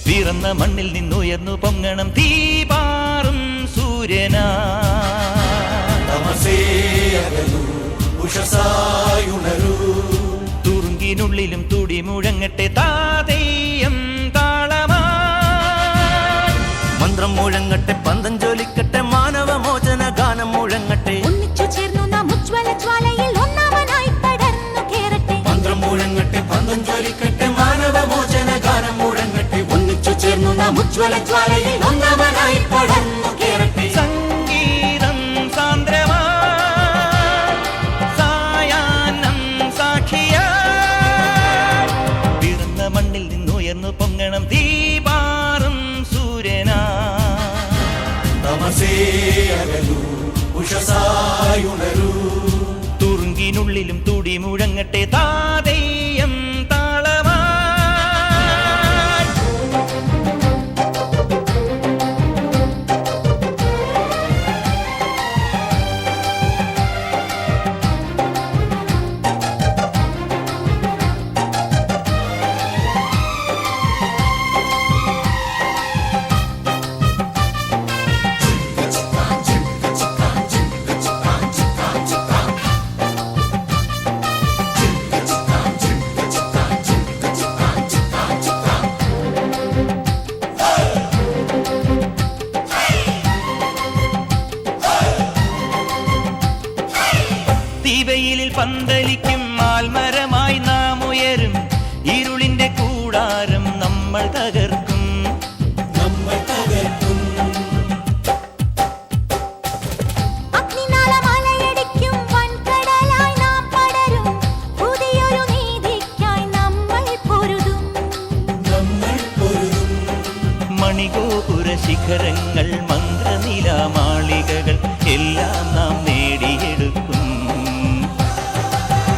പിറന്ന മണ്ണിൽ നിന്നുയർന്നു പൊങ്ങണം തീപാറും സൂര്യനാ. തുറുങ്കിനുള്ളിലും തുടി മുഴങ്ങട്ടെ താതെയ്യം താളമാ. മന്ത്രം മുഴങ്ങട്ടെ പന്തം ജ്വലിക്കട്ടെ മാനവമോചന ഗാനം മുഴങ്ങട്ടെ. ഒന്നിച്ചു ചേർന്നു നാം ഉജ്ജ്വല ജ്വാലയിൽ ഒന്നാമനായി പടർന്നു കേറട്ടെ. മന്ത്രം മുഴങ്ങട്ടെ പന്തം ജ്വലിക്കട്ടെ മാനവമോചന ഗാനം മുഴങ്ങട്ടെ. ഒന്നിച്ചു ചേർന്നു നാം ഉജ്ജ്വല ജ്വാലയിൽ ഒന്നാമനായി പടർന്നു കേറട്ടെ. സംഗീതം സാന്ദ്രമാ സായാഹ്നം സാക്ഷിയാ. പിറന്ന മണ്ണിൽ നിന്നുയർന്നു പൊങ്ങണം തീപാറും സൂര്യനാ. തമസേ അകലൂ ഉഷസായുണരൂ. തുറുങ്കിനുള്ളിലും തുടി മുഴങ്ങട്ടെ താതെയ്യം താളമാ. തീവെയിലിൽ പന്തലിക്കും ആൽമരമായി നാം ഉയരും. ഇരുളിന്റെ കൂടാരം നമ്മൾ തകർക്കും. അഗ്നിനാളമലയടിക്കും വൻകടലായി നാം പടരും. പുതിയൊരു നീതിക്കായി നമ്മൾ പൊരുതും. മണിഗോപുര ശിഖരങ്ങൾ മന്ത്രനിലാമാളികകൾ എല്ലാം നാം നേടിയെടുക്കും.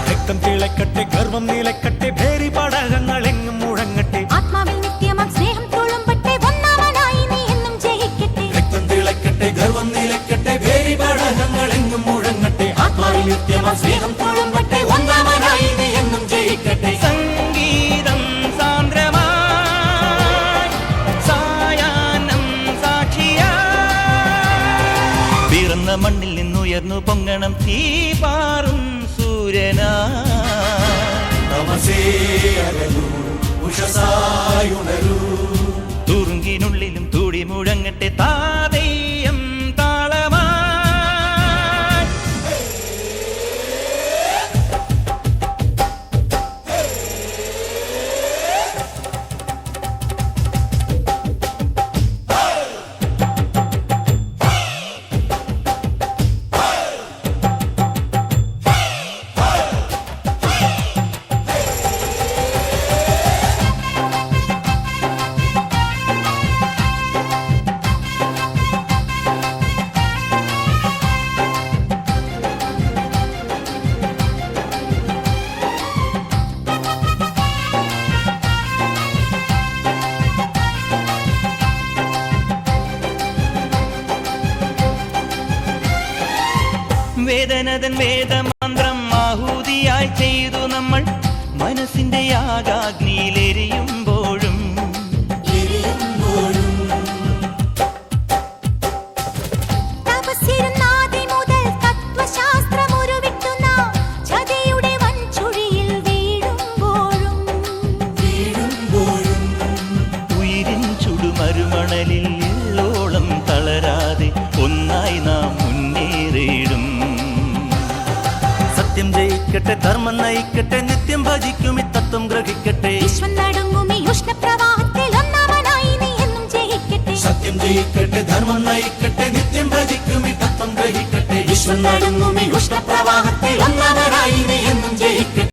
രക്തം തിളക്കട്ടെ ഗർവം നിലക്കട്ടെ ഭേരി പടകങ്ങൾ എങ്ങും മുഴങ്ങട്ടെ. ആത്മാവിൽ നിത്യമാം സ്നേഹം തുളുമ്പട്ടെ ഒന്നാമനായി നീ എന്നും ജയിക്കട്ടെ. രക്തം തിളക്കട്ടെ ഗർവം നിലക്കട്ടെ ഭേരി പടകങ്ങൾ എങ്ങും മുഴങ്ങട്ടെ. ആത്മാവിൽ നിത്യമാം സ്നേഹം തുളുമ്പട്ടെ ഒന്നാമനായി നീ എന്നും ജയിക്കട്ടെ. സംഗീതം സാന്ദ്രമായി സായാഹ്നം സാക്ഷിയാ. പിറന്ന മണ്ണിൽ നിന്നുയർന്നു പൊങ്ങണം തീപാറും സൂര്യനാ. തമസേ അകലൂ ഉഷസായുണരൂ. തുറുങ്കിനുള്ളിലും തുടി മുഴങ്ങട്ടെ താതെയ്യം താളമാ. വേദനതൻ വേദമന്ത്രം ആഹൂതിയായി ചെയ്തു നമ്മൾ. മനസ്സിന്റെ യാഗാഗ്നിയിലെരിയുമ്പോഴും തപസ്സിരുന്നാദി മുതൽ തത്വശാസ്ത്രമുരുവിട്ടു നാം ചതിയുടെ വൻചുഴിയിൽ വീഴുമ്പോഴും ഉയിരിൻ ചുടുമരുമണലിൽ എള്ളോളം തളരാതെ ഒന്നായി നാം മുന്നേറിയിടും. സത്യം ജയിക്കട്ടെ ധർമ്മം നയിക്കട്ടെ നിത്യം ഭജിക്കും ഈ തത്വം ഗ്രഹിക്കട്ടെ. വിശ്വം നടുങ്ങും ഈ ഉഷ്ണപ്രവാഹത്തിൽ ഒന്നാമനായി നീ എന്നും ജയിക്കട്ടെ. സത്യം ജയിക്കട്ടെ ധർമ്മം നയിക്കട്ടെ നിത്യം ഭജിക്കും ഈ തത്വം ഗ്രഹിക്കട്ടെ. വിശ്വം നടുങ്ങും